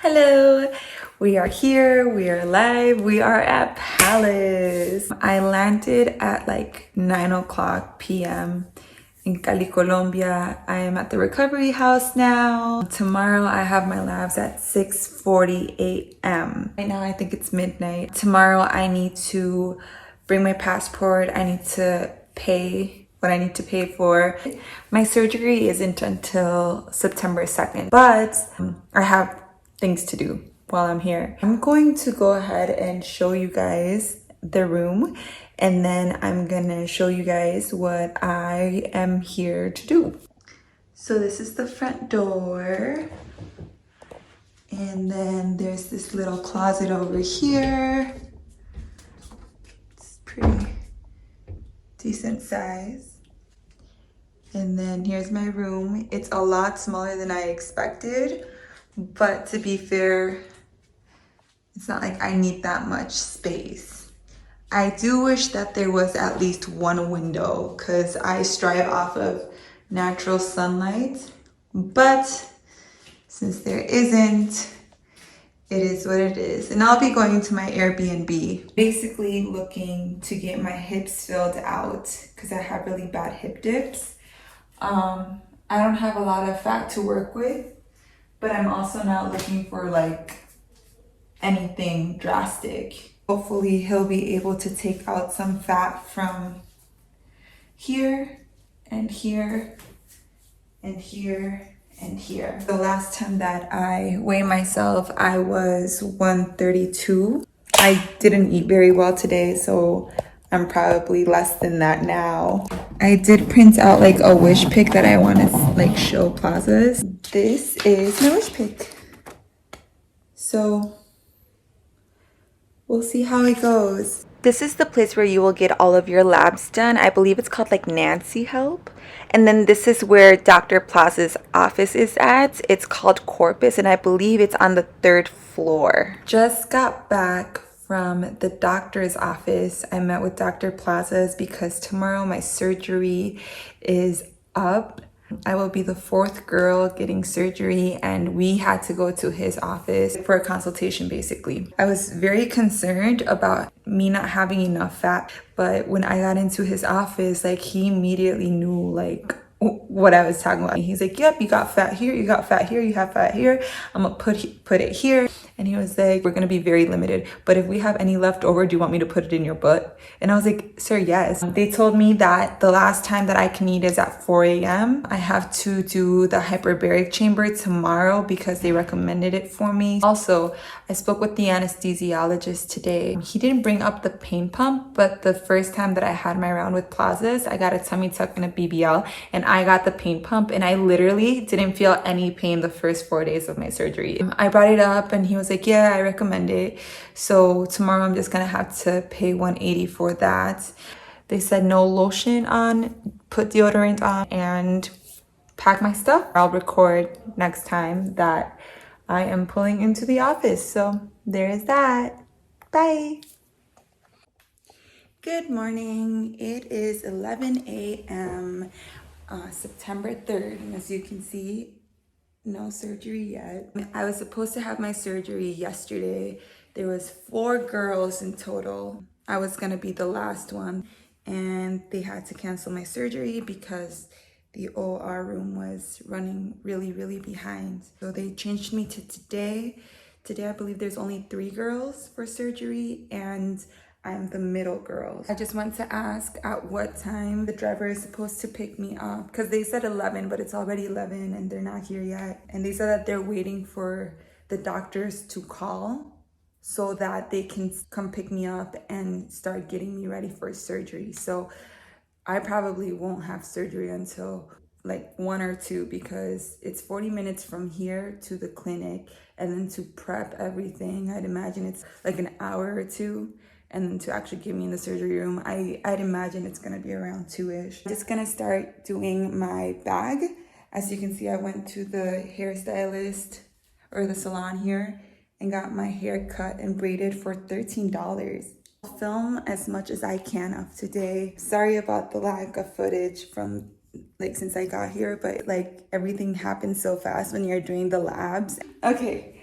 Hello, we are here, we are live, we are at Palace. I landed at like 9 o'clock p.m. in Cali, Colombia. I am at the recovery house now. Tomorrow I have my labs at 6:40 a.m. Right now I think it's midnight. Tomorrow I need to bring my passport. I need to pay what I need to pay for. My surgery isn't until September 2nd, but I have things to do while I'm here. I'm going to go ahead and show you guys the room, and then I'm gonna show you guys what I am here to do. So this is the front door, and then there's this little closet over here. It's pretty decent size. And then here's my room. It's a lot smaller than I expected, but to be fair, it's not like I need that much space. I do wish that there was at least one window because I strive off of natural sunlight, but since there isn't, it is what it is. And I'll be going to my Airbnb. Basically looking to get my hips filled out because I have really bad hip dips. I don't have a lot of fat to work with, but I'm also not looking for like anything drastic. Hopefully he'll be able to take out some fat from here and here and here and here. The last time that I weighed myself, I was 132. I didn't eat very well today, so I'm probably less than that now. I did print out like a wish pick that I want to like show Plazas. This is my wish pick. So we'll see how it goes. This is the place where you will get all of your labs done. I believe it's called like Nancy Help. And then this is where Dr. Plazas' office is at. It's called Corpus, and I believe it's on the 3rd floor. Just got back from the doctor's office. I met with Dr. Plazas because tomorrow my surgery is up. I will be the 4th girl getting surgery, and we had to go to his office for a consultation basically. I was very concerned about me not having enough fat, but when I got into his office, like he immediately knew like what I was talking about. He's like, yep, you got fat here, you got fat here, you have fat here. I'm gonna put it here. And he was like, we're gonna be very limited, but if we have any left over, do you want me to put it in your butt? And I was like, sir, yes. They told me that the last time that I can eat is at 4 a.m. I have to do the hyperbaric chamber tomorrow because they recommended it for me. Also, I spoke with the anesthesiologist today. He didn't bring up the pain pump, but the first time that I had my round with Plazas, I got a tummy tuck and a BBL, and I got the pain pump, and I literally didn't feel any pain the first 4 days of my surgery. I brought it up and he was like, yeah, I recommend it. So tomorrow I'm just gonna have to pay $180 for that. They said no lotion on, put deodorant on, and pack my stuff. I'll record next time that I am pulling into the office. So there is that. Bye. Good morning. It is 11 a.m. September 3rd, and as you can see, no surgery yet. I was supposed to have my surgery yesterday. There was 4 girls in total. I was gonna be the last one, and they had to cancel my surgery because the OR room was running really behind. So they changed me to today. Today I believe there's only 3 girls for surgery, and I'm the middle girl. I just want to ask at what time the driver is supposed to pick me up, because they said 11, but it's already 11 and they're not here yet. And they said that they're waiting for the doctors to call so that they can come pick me up and start getting me ready for surgery. So I probably won't have surgery until like 1 or 2 because it's 40 minutes from here to the clinic, and then to prep everything, I'd imagine it's like an hour or 2. And then to actually get me in the surgery room, I'd imagine it's gonna be around 2-ish. I'm just gonna start doing my bag. As you can see, I went to the hairstylist or the salon here and got my hair cut and braided for $13. I'll film as much as I can of today. Sorry about the lack of footage from like since I got here, but like everything happens so fast when you're doing the labs. Okay,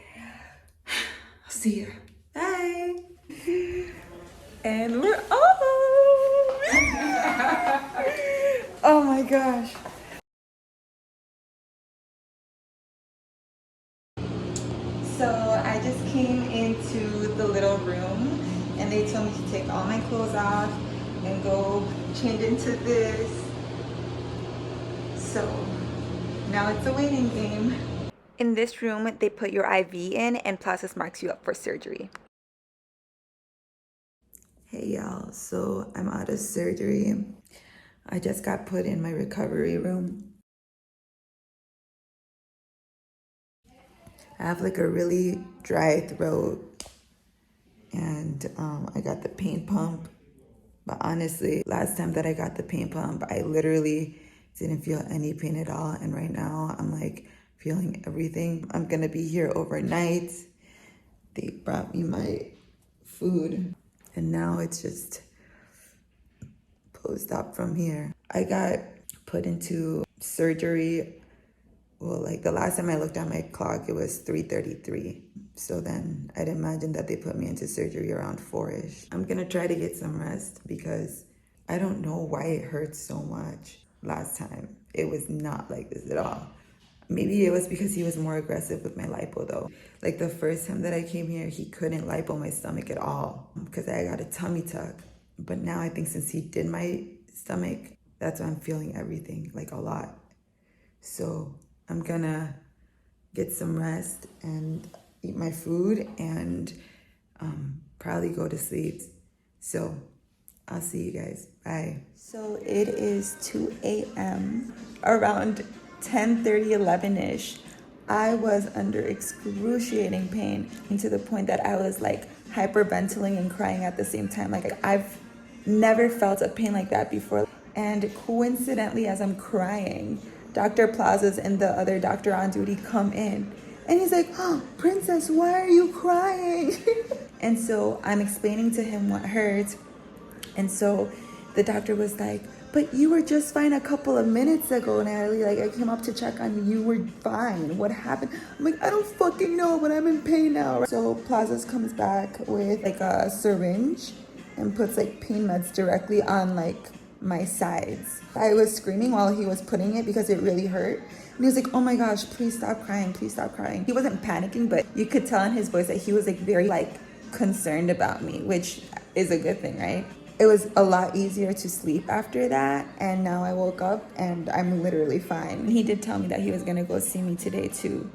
see ya. Bye. And we're off. Oh my gosh. So I just came into the little room and they told me to take all my clothes off and go change into this. So now it's a waiting game. In this room, they put your IV in and Plazas marks you up for surgery. Hey y'all, so I'm out of surgery. I just got put in my recovery room. I have like a really dry throat and I got the pain pump. But honestly, last time that I got the pain pump, I literally didn't feel any pain at all. And right now I'm like feeling everything. I'm gonna be here overnight. They brought me my food and now it's just post-op from here. I got put into surgery. Well, like the last time I looked at my clock, it was 3:33. So then I'd imagine that they put me into surgery around 4-ish. I'm gonna try to get some rest because I don't know why it hurts so much. Last time, it was not like this at all. Maybe it was because he was more aggressive with my lipo though. Like the first time that I came here, he couldn't lipo my stomach at all because I got a tummy tuck. But now I think since he did my stomach, that's why I'm feeling everything, like a lot. So I'm gonna get some rest and eat my food and probably go to sleep. So I'll see you guys. Bye. So it is 2 a.m. Around 10:30, 11-ish. I was under excruciating pain to the point that I was like hyperventilating and crying at the same time. Like I've never felt a pain like that before. And coincidentally, as I'm crying, Dr. Plazas and the other doctor on duty come in. And he's like, oh, Princess, why are you crying? And so I'm explaining to him what hurt. And so the doctor was like, but you were just fine a couple of minutes ago, Natalie. Like, I came up to check on you. You were fine. What happened? I'm like, I don't fucking know, but I'm in pain now. So Plazas comes back with like a syringe and puts like pain meds directly on like my sides. I was screaming while he was putting it because it really hurt. And he was like, oh my gosh, please stop crying. Please stop crying. He wasn't panicking, but you could tell in his voice that he was like very like concerned about me, which is a good thing, right? It was a lot easier to sleep after that, and now I woke up and I'm literally fine. He did tell me that he was gonna go see me today too.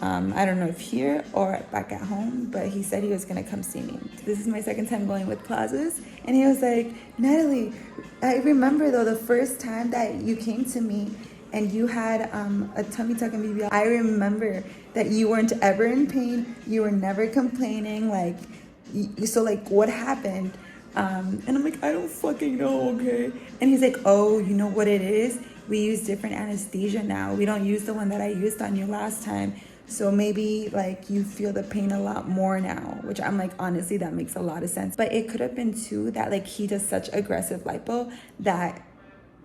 I don't know if here or back at home, but he said he was gonna come see me. This is my second time going with Plazas, and he was like, Natalie, I remember though the first time that you came to me and you had a tummy tuck and BBL. I remember that you weren't ever in pain, you were never complaining, like, so like what happened? And I'm like, I don't fucking know, okay? And he's like, oh, you know what it is? We use different anesthesia now. We don't use the one that I used on you last time. So maybe like you feel the pain a lot more now, which I'm like, honestly, that makes a lot of sense. But it could have been too that like he does such aggressive lipo that,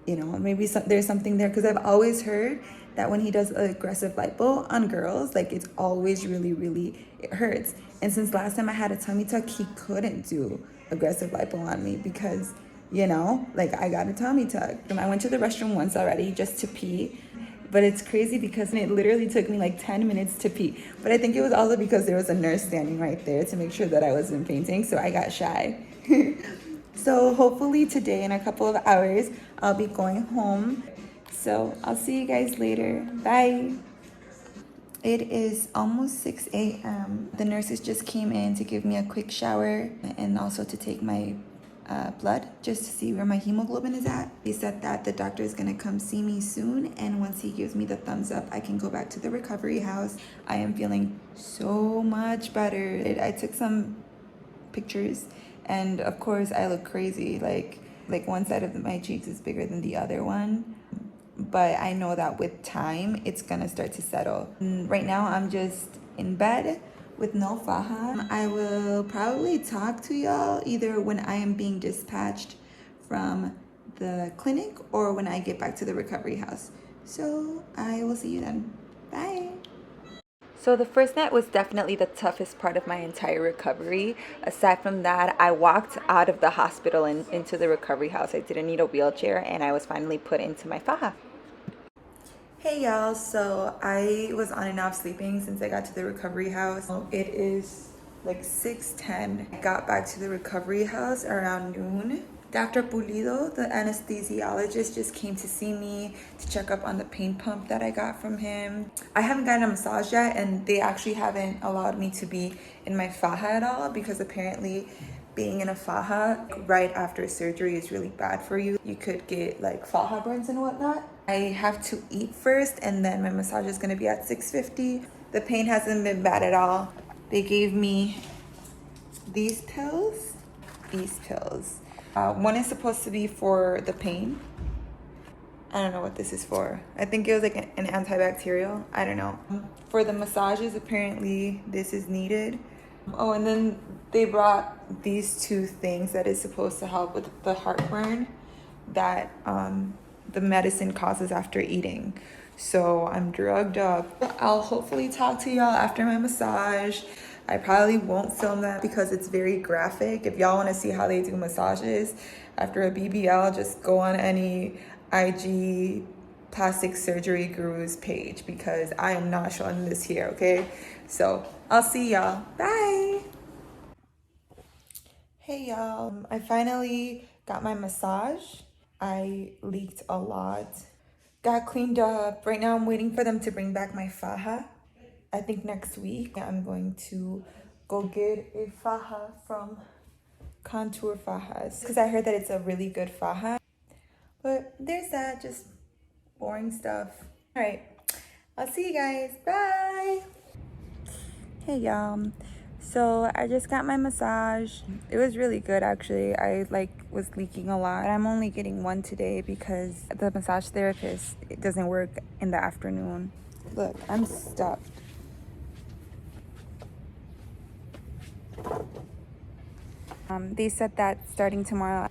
you know, maybe there's something there. Because I've always heard that when he does aggressive lipo on girls, like it's always really, really, it hurts. And since last time I had a tummy tuck, he couldn't do aggressive lipo on me because, you know, like I got a tummy tuck. And I went to the restroom once already just to pee. But it's crazy because it literally took me like 10 minutes to pee. But I think it was also because there was a nurse standing right there to make sure that I wasn't fainting. So I got shy. So hopefully today in a couple of hours, I'll be going home. So I'll see you guys later. Bye. It is almost 6 a.m. The nurses just came in to give me a quick shower and also to take my blood just to see where my hemoglobin is at. They said that the doctor is gonna come see me soon, and once he gives me the thumbs up, I can go back to the recovery house. I am feeling so much better. I took some pictures, and of course I look crazy. Like one side of my cheeks is bigger than the other one. But I know that with time, it's gonna start to settle. Right now, I'm just in bed with no faja. I will probably talk to y'all either when I am being dispatched from the clinic or when I get back to the recovery house. So I will see you then. Bye. So the first night was definitely the toughest part of my entire recovery. Aside from that, I walked out of the hospital and into the recovery house. I didn't need a wheelchair and I was finally put into my faja. Hey y'all, so I was on and off sleeping since I got to the recovery house. It is like 6:10. I got back to the recovery house around noon. Dr. Pulido, the anesthesiologist, just came to see me to check up on the pain pump that I got from him. I haven't gotten a massage yet, and they actually haven't allowed me to be in my faja at all because apparently being in a faja right after surgery is really bad for you. You could get like faja burns and whatnot. I have to eat first, and then my massage is gonna be at 6:50. The pain hasn't been bad at all. They gave me these pills. One is supposed to be for the pain. I don't know what this is for. I think it was like an antibacterial. I don't know. For the massages, apparently this is needed. Oh, and then they brought these two things that is supposed to help with the heartburn that the medicine causes after eating. So I'm drugged up. I'll hopefully talk to y'all after my massage. I probably won't film that because it's very graphic. If y'all want to see how they do massages after a BBL, just go on any IG plastic surgery guru's page because I am not showing this here, okay? So I'll see y'all. Bye. Hey y'all, I finally got my massage. I leaked a lot. Got cleaned up. Right now I'm waiting for them to bring back my faja. I think next week I'm going to go get a faja from Contour Fajas because I heard that it's a really good faja. But there's that, just boring stuff. All right, I'll see you guys. Bye. Hey y'all. So I just got my massage. It was really good actually. I was leaking a lot. I'm only getting one today because the massage therapist, it doesn't work in the afternoon. Look, I'm stuffed. They said that starting tomorrow,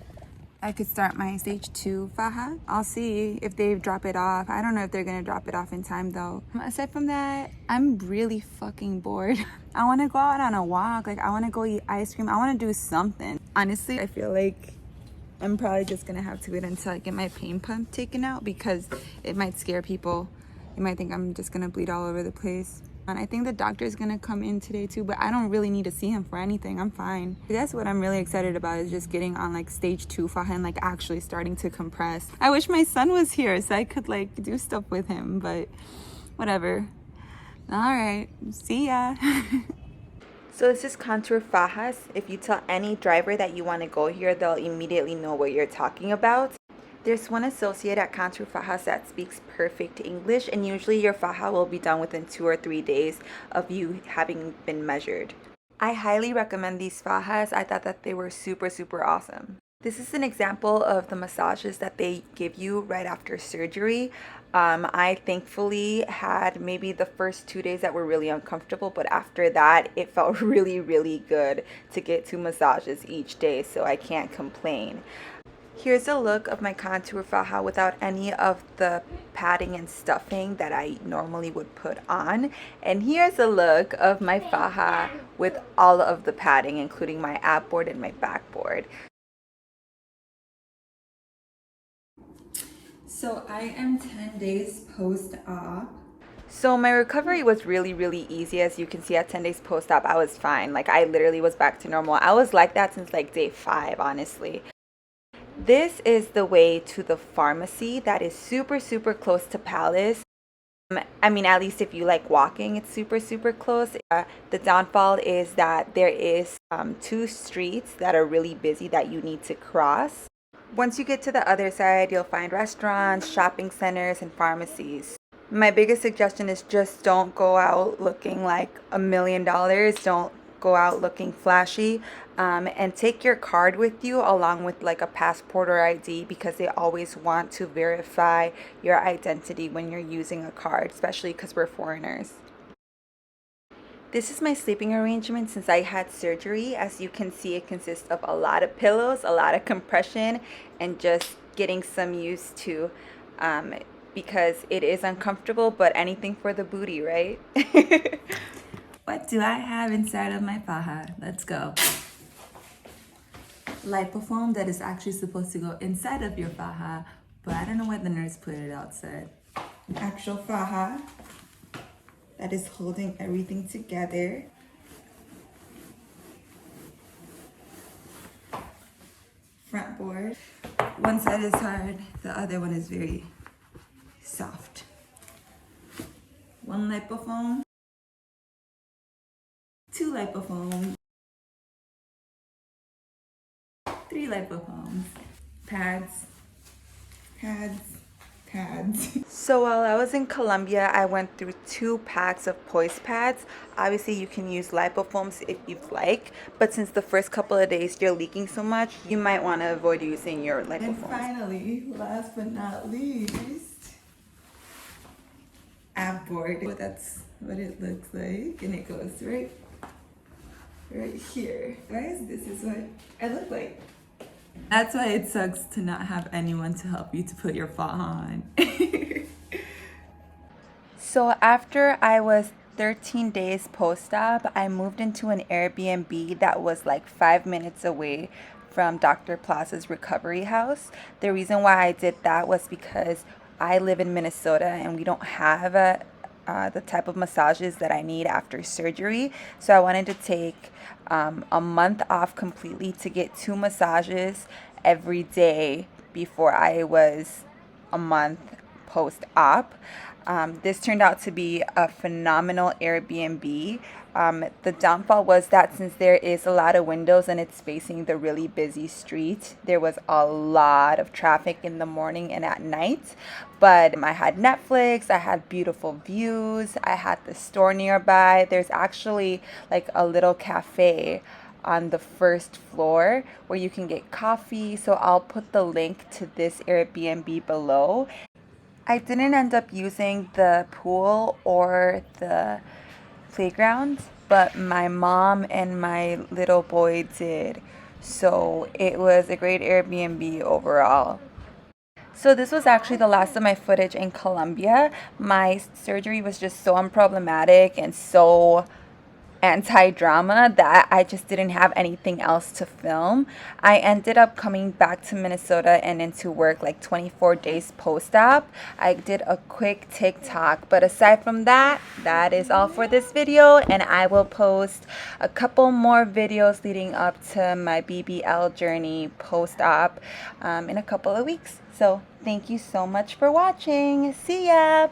I could start my stage 2 faja. I'll see if they drop it off. I don't know if they're gonna drop it off in time though. Aside from that, I'm really fucking bored. I wanna go out on a walk. I wanna go eat ice cream. I wanna do something. Honestly, I feel like I'm probably just gonna have to wait until I get my pain pump taken out because it might scare people. You might think I'm just gonna bleed all over the place. And I think the doctor is gonna come in today too, but I don't really need to see him for anything. I'm fine. That's what I'm really excited about is just getting on stage 2 faja and actually starting to compress. I wish my son was here so I could do stuff with him, but whatever. All right, see ya. So this is Contour Fajas. If you tell any driver that you want to go here, they'll immediately know what you're talking about. There's one associate at Contour Fajas that speaks perfect English, and usually your faja will be done within 2 or 3 days of you having been measured. I highly recommend these fajas. I thought that they were super, super awesome. This is an example of the massages that they give you right after surgery. I thankfully had maybe the first 2 days that were really uncomfortable, but after that, it felt really, really good to get 2 massages each day, so I can't complain. Here's a look of my contour faja without any of the padding and stuffing that I normally would put on. And here's a look of my faja with all of the padding, including my ab board and my backboard. So I am 10 days post-op. So my recovery was really, really easy. As you can see, at 10 days post-op, I was fine. I literally was back to normal. I was like that since day 5, honestly. This is the way to the pharmacy that is super, super close to Palace. I mean, at least if you like walking, it's super, super close. The downfall is that there is 2 streets that are really busy that you need to cross. Once you get to the other side, you'll find restaurants, shopping centers, and pharmacies. My biggest suggestion is just don't go out looking like $1 million. Don't go out looking flashy, and take your card with you along with a passport or ID because they always want to verify your identity when you're using a card, especially because we're foreigners. This is my sleeping arrangement since I had surgery. As you can see, it consists of a lot of pillows, a lot of compression, and just getting some used to because it is uncomfortable, but anything for the booty, right? What do I have inside of my faja? Let's go. Lipofoam that is actually supposed to go inside of your faja, but I don't know why the nurse put it outside. Actual faja that is holding everything together. Front board. One side is hard, the other one is very soft. One lipofoam, two lipofoams, three lipofoams, pads, pads, pads. So while I was in Colombia, I went through 2 packs of poise pads. Obviously, you can use lipofoams if you'd like, but since the first couple of days you're leaking so much, you might want to avoid using your lipofoams. And finally, last but not least, ab board. So that's what it looks like, and it goes right here. Guys, this is what I look like. That's why it sucks to not have anyone to help you to put your faja on. So after I was 13 days post-op, I moved into an Airbnb that was like 5 minutes away from Dr. Plazas recovery house. The reason why I did that was because I live in Minnesota and we don't have the type of massages that I need after surgery. So I wanted to take a month off completely to get 2 massages every day before I was a month post-op. This turned out to be a phenomenal Airbnb. The downfall was that since there is a lot of windows and it's facing the really busy street, there was a lot of traffic in the morning and at night. But I had Netflix, I had beautiful views, I had the store nearby. There's actually like a little cafe on the first floor where you can get coffee. So I'll put the link to this Airbnb below. I didn't end up using the pool or the playground, but my mom and my little boy did. So it was a great Airbnb overall. So this was actually the last of my footage in Colombia. My surgery was just so unproblematic and so anti-drama that I just didn't have anything else to film. I ended up coming back to Minnesota and into work like 24 days post-op. I did a quick TikTok, but aside from that, that is all for this video, and I will post a couple more videos leading up to my BBL journey post-op in a couple of weeks. So thank you so much for watching. See ya!